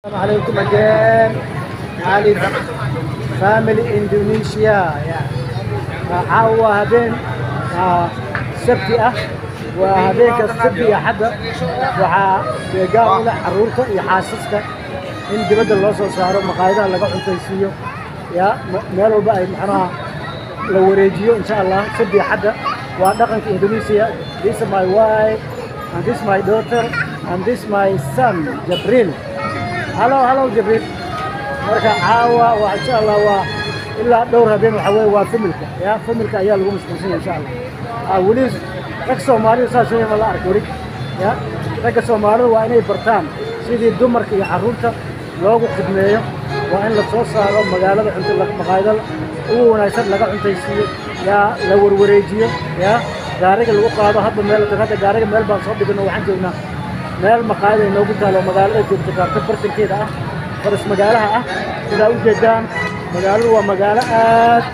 السلام عليكم again. Ali family Indonesia ya. Caawa habeen sabti ah waa habeenka sabti axada waxaa deegaan u leh caruurta iyo xaasaska in dibadda loo soo saaro maqaayadaha laga cuntaysiiyo ya meel walba ay macnaha la wareejiyo insha Allah sabti axada waa dhaqanka Indonesia. This is my wife and this is my daughter and this is my son Jabril. Hello Jibril. Marka caawa waa insha Allah waa ilaa dhowr habeen waxa weeye waa familka ayaa lagu mashquulsan insha Allah. Wali rag Soomaali saas weeye la arko wali ya rag Soomaali waa inay bartaan sidii dumarka iyo caruurta loogu khidmeeyo waa in la soo saaro magaalada cunto laga maqaayada ugu wanaagsan laga cuntaysiiyo ya la warwareejiyo ya gaariga lagu qaado hadda meel gaariga meel baan soo dhigno waxaan joognaa meel maqaayada inoogu taalo magaalada joogta bartankeeda ah faras magaalaha ah sida u jeedaan magaaladu waa magaalo aad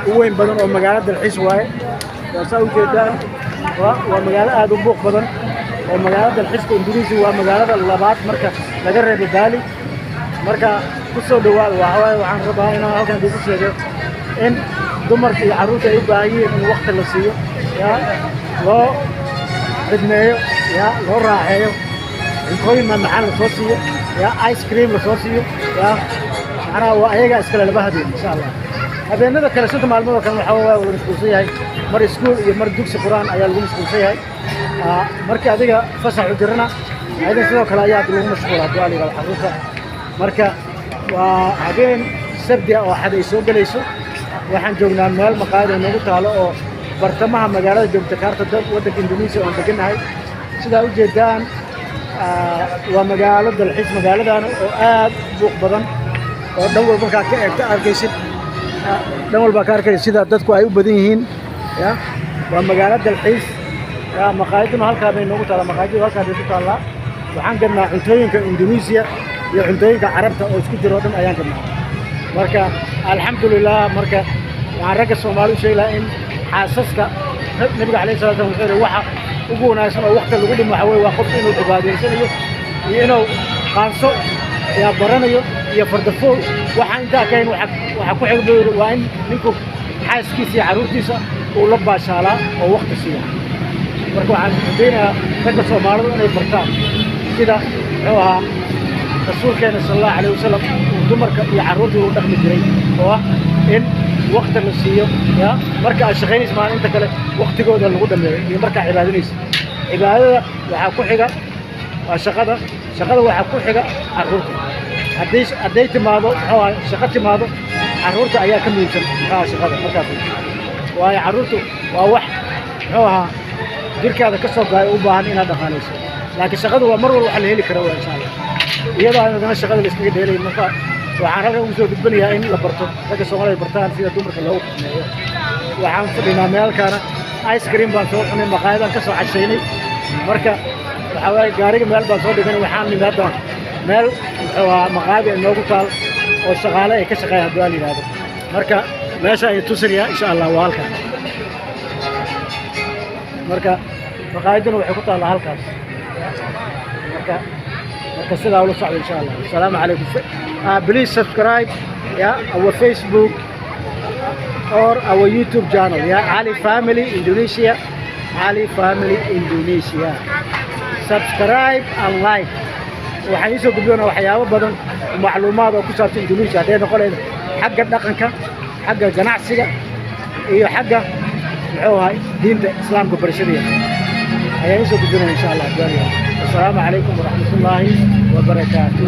u weyn badan oo magaalada dalxiis waaye sida u jeedaan waa magaalo aad u buuq badan oo magaalada dalxiiska Indonesia waa magaalada labaad marka laga reebo Bali marka ku soo dhawaad waxaan rabaa inaan halkan dib u sheego in dumarka iyo caruurta ay u baahan yihiin in waqti la siiyo ya loo khidmeeyo ya loo raaxeeyo cuntoyin macaan la soo siiyo ya ice cream la soo siiyo ya ana waa ayaga iskala laba habeen insha Allah habeenada kale sida maalmada kale waxa waa wada mashquulsan yahay mar iskuul iyo mar dugsi quraan ayaa lagu mashquulsan yahay marka adiga fasax u jirna ayda sidoo kale ayaa lagu mashquulaa dualiga caruurta marka waa habeen sabti oo xad ay soo galayso waxaan joognaa meel maqaayad noogu taalo oo bartamaha magaalada joogta kaarta waddanka Indonesia oo deganahay sida u jeedaan waa magaalo dalxiis magaaladan oo aad buuq badan oo dhan walba ka eegta arkaysid dhan walba ka arkaysid sida dadku ay u badan yihiin ya waa magaalo dalxiis ya maqaayaduna halka bay noogu taala maqaayadu halka bay ku taala waxaan gadnaa cuntooyinka Indonesia iyo cuntooyinka Carabta oo isku jiro dhan ayaan gadnaa marka alxamdulillah marka waan ragga Soomaali sheegay in xaasaska nabiga calayhi salaatu wa salaam waxa ugu wanaagsan oo waqti lagu dhimo waxa weeye waa qof inuu cibaadaysanayo iyo inuu qaanso ya baranayo iyo fardafool waxa inta keen waxa ku xigmado waa in ninku xaaskiisa iyo caruurtiisa uu la baashaalaa oo waqti siiyo marka waxaan diinaa ragga Soomaalidu inay bartaan sida rasuulkeena sallallahu alayhi wasallam dumarka iyo caruurta uu dhaqmi jiray oo in waqti la siiyo ya marka ay shaqeynayso maalinta kale waqtigooda lagu dhameeyo iyo marka cibaadadiisa cibaadada waxa ku xiga waa shaqada waxa ku xiga caruurta haddii timaado shaqo timaado caruurta ayaa ka muhiimsan shaqada markaas waayo caruurtu waa wax jirkaada ka soo gaay u baahan inaad dhaqaanayso laakiin shaqadu waa mar walba waxa la heli karo insha Allah iyadoo aan shaqada la iskaga dheelay marka waxaan halkan ugu soo gudbinayaa in la barto ragga Soomaaliyeed bartaan sida dumarka loogu khidmeeyo waxaan fadhinaa meelkaana ice cream baan soo cunay maqaayadan ka soo cashaynay marka waxa weeye gaariga meel baan soo dhiganay waxaan nimaadaan meel maqaayad inoogu taal oo shaqaale ay ka shaqeeyaan dual yiraahdo marka meesha ay tusriya insha Allah waa halkan marka maqaayaduna waxay ku taal halkaas marka sidaa ula socdo insha Allah. Assalamu alaykum. Please subscribe our Facebook or our YouTube channel Ali Family Indonesia. Subscribe and like. waxaan isoo gudbinaa waxyaabo badan macluumaad oo ku saabsan Indonesia haday noqoleed xagga dhaqanka xagga ganacsiga iyo xagga diinta islaamka barashadiisa ayaan isoo gudbinaa insha Allah. Assalamu alaykum wa rahmatullahi wa barakatuh.